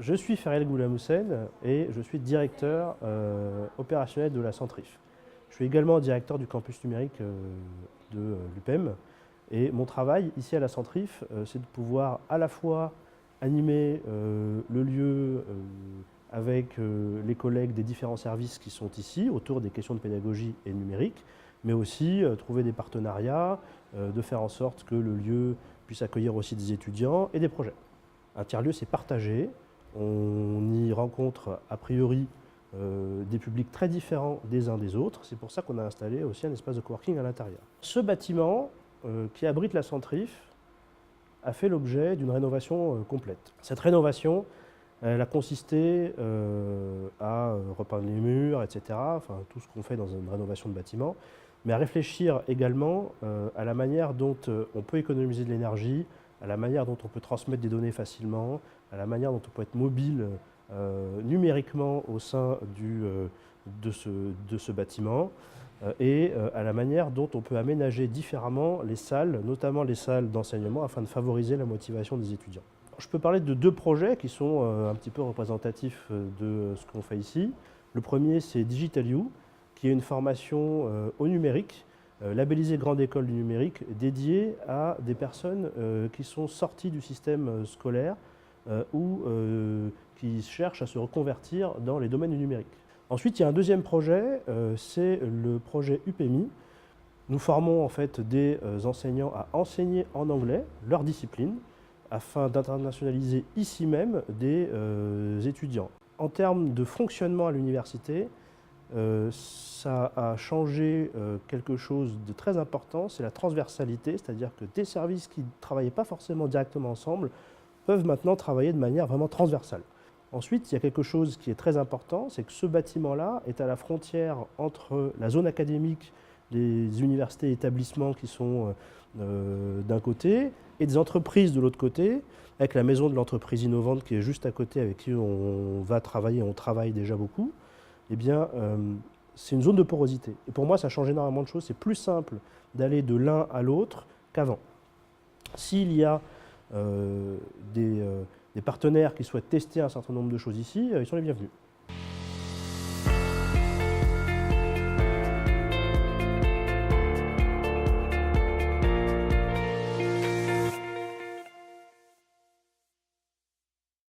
Je suis Feriel Goulamoussen et je suis directeur opérationnel de la Centrif. Je suis également directeur du campus numérique de l'UPEM et mon travail ici à la Centrif, c'est de pouvoir à la fois animer le lieu avec les collègues des différents services qui sont ici autour des questions de pédagogie et numérique, mais aussi trouver des partenariats, de faire en sorte que le lieu puisse accueillir aussi des étudiants et des projets. Un tiers-lieu, c'est partagé. On y rencontre a priori des publics très différents des uns des autres. C'est pour ça qu'on a installé aussi un espace de coworking à l'intérieur. Ce bâtiment qui abrite la Centrif a fait l'objet d'une rénovation complète. Cette rénovation, elle a consisté à repeindre les murs, etc., enfin tout ce qu'on fait dans une rénovation de bâtiment, mais à réfléchir également à la manière dont on peut économiser de l'énergie, à la manière dont on peut transmettre des données facilement, à la manière dont on peut être mobile numériquement au sein de ce bâtiment, et à la manière dont on peut aménager différemment les salles, notamment les salles d'enseignement, afin de favoriser la motivation des étudiants. Je peux parler de deux projets qui sont un petit peu représentatifs de ce qu'on fait ici. Le premier, c'est Digital You, qui est une formation au numérique, labellisée Grande École du numérique, dédiée à des personnes qui sont sorties du système scolaire ou qui cherchent à se reconvertir dans les domaines du numérique. Ensuite, il y a un deuxième projet, c'est le projet UPEMI. Nous formons en fait des enseignants à enseigner en anglais leur discipline afin d'internationaliser ici même des étudiants. En termes de fonctionnement à l'université, ça a changé quelque chose de très important, c'est la transversalité, c'est-à-dire que des services qui ne travaillaient pas forcément directement ensemble peuvent maintenant travailler de manière vraiment transversale. Ensuite, il y a quelque chose qui est très important, c'est que ce bâtiment-là est à la frontière entre la zone académique, les universités et établissements qui sont d'un côté, et des entreprises de l'autre côté, avec la maison de l'entreprise innovante qui est juste à côté, avec qui on va travailler, on travaille déjà beaucoup. Eh bien, c'est une zone de porosité. Et pour moi, ça change énormément de choses. C'est plus simple d'aller de l'un à l'autre qu'avant. S'il y a des partenaires qui souhaitent tester un certain nombre de choses ici, ils sont les bienvenus.